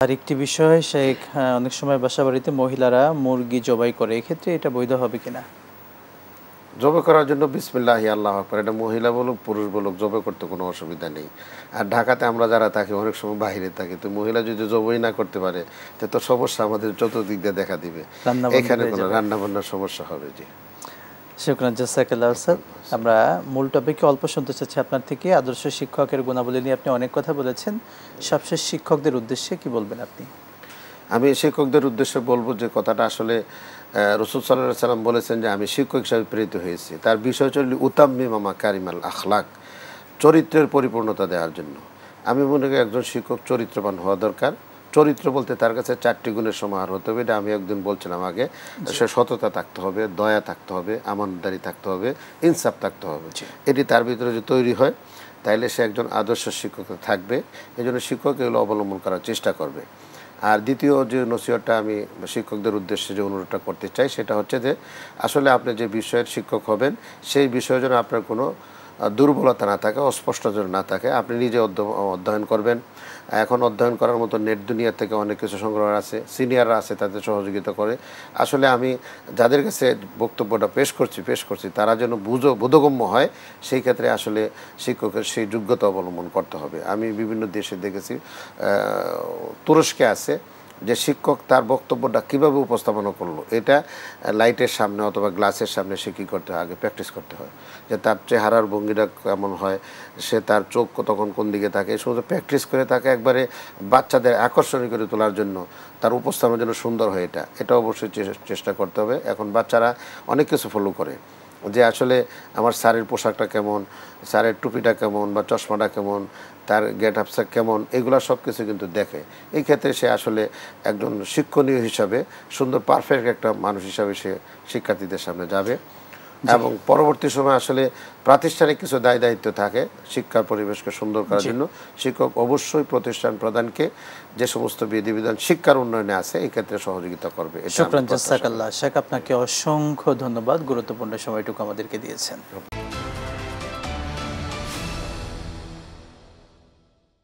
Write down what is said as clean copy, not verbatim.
আরেকটি বিষয় শেখ, অনেক সময় বাসাবাড়িতে মহিলারা মুরগি জবাই করে। এক্ষেত্রে এটা বৈধ হবে কিনা? জবে করার জন্য বিসমিল্লাহি আল্লাহু আকবার, এটা মহিলা বলুক পুরুষ বলুক জবে করতে কোনো অসুবিধা নেই। আর ঢাকাতে আমরা যারা থাকি অনেক সময় বাইরে থাকি, তো মহিলা যদি জবই না করতে পারে তো সমস্যা আমাদের চতুর্দিক দিয়ে দেখা দিবে। রান্না বন্ধ এখানে হয়ে কোনো যাবে। রান্না বান্নার সমস্যা হবে। জি, শুকরান, জাযাকাল্লাহ স্যার। আমরা মূল টপিকে অল্প শুনতে চাচ্ছি আপনার থেকে। আদর্শ শিক্ষকের গুণাবলী নিয়ে আপনি অনেক কথা বলেছেন। সবশেষ শিক্ষকদের উদ্দেশ্যে কি বলবেন আপনি? আমি শিক্ষকদের উদ্দেশ্যে বলবো যে কথাটা আসলে রাসূল সাল্লাল্লাহু আলাইহি সাল্লাম বলেছেন যে আমি শিক্ষক হিসাবে প্রেরিত হয়েছি। তার বিষয় হচ্ছে উতাম্মিমা মাকারিমাল আখলাক, চরিত্রের পরিপূর্ণতা দেওয়ার জন্য। আমি মনে করি একজন শিক্ষক চরিত্রবান হওয়া দরকার। চরিত্র বলতে তার কাছে 4টি গুণের সমাহার হতে হবে। এটা আমি একদিন বলছিলাম আগে। সে সততা থাকতে হবে, দয়া থাকতে হবে, আমানতদারি থাকতে হবে, ইনসাফ থাকতে হবে। এটি তার ভিতরে যদি তৈরি হয় তাইলে সে একজন আদর্শ শিক্ষক থাকবে। এজন্য শিক্ষক এগুলো অবলম্বন করার চেষ্টা করবে। আর দ্বিতীয় যে নসিহতটা আমি শিক্ষকদের উদ্দেশ্যে যে অনুরোধটা করতে চাই সেটা হচ্ছে যে আসলে আপনি যে বিষয়ের শিক্ষক হবেন সেই বিষয়ে যেন আপনার কোনো দুর্বলতা না থাকে, অস্পষ্টতা যেন না থাকে। আপনি নিজে অধ্যয়ন করবেন। এখন অধ্যয়ন করার মতো নেট দুনিয়া থেকে অনেক কিছু সংগ্রহ আছে, সিনিয়ররা আছে, তাদের সহযোগিতা করে। আসলে আমি যাদের কাছে বক্তব্যটা পেশ করছি তারা যেন বোধগম্য হয়, সেই ক্ষেত্রে আসলে শিক্ষকের সেই যোগ্যতা অবলম্বন করতে হবে। আমি বিভিন্ন দেশে দেখেছি, তুরস্কে আছে যে শিক্ষক তার বক্তব্যটা কীভাবে উপস্থাপনা করলো, এটা লাইটের সামনে অথবা গ্লাসের সামনে সে কী করতে হয়, আগে প্র্যাকটিস করতে হয় যে তার চেহারার ভঙ্গিটা কেমন হয়, সে তার চোখ তখন কোন দিকে থাকে, এই সমস্ত প্র্যাকটিস করে তাকে একবারে বাচ্চাদের আকর্ষণীয় করে তোলার জন্য, তার উপস্থাপনের জন্য সুন্দর হয়। এটা অবশ্যই চেষ্টা করতে হবে। এখন বাচ্চারা অনেক কিছু ফলো করে যে আসলে আমার স্যারের পোশাকটা কেমন, স্যারের টুপিটা কেমন বা চশমাটা কেমন, তার গেট আপসা কেমন, এগুলো সব কিছু কিন্তু দেখে। এই ক্ষেত্রে সে আসলে একজন শিক্ষণীয় হিসাবে সুন্দর পারফেক্ট একটা মানুষ হিসাবে সে শিক্ষার্থীদের সামনে যাবে। এবং পরবর্তী সময় আসলে প্রাতিষ্ঠানিক কিছু দায়িত্ব থাকে শিক্ষার পরিবেশকে সুন্দর করার জন্য। শিক্ষক অবশ্যই প্রতিষ্ঠান প্রধানকে যে সমস্ত বিধিবিধান শিক্ষার উন্নয়নে আছে এই ক্ষেত্রে সহযোগিতা করবে। শুকরান, জাযাকাল্লাহ শেখ, আপনাকে অসংখ্য ধন্যবাদ। গুরুত্বপূর্ণ সময়টুকু আমাদেরকে দিয়েছেন।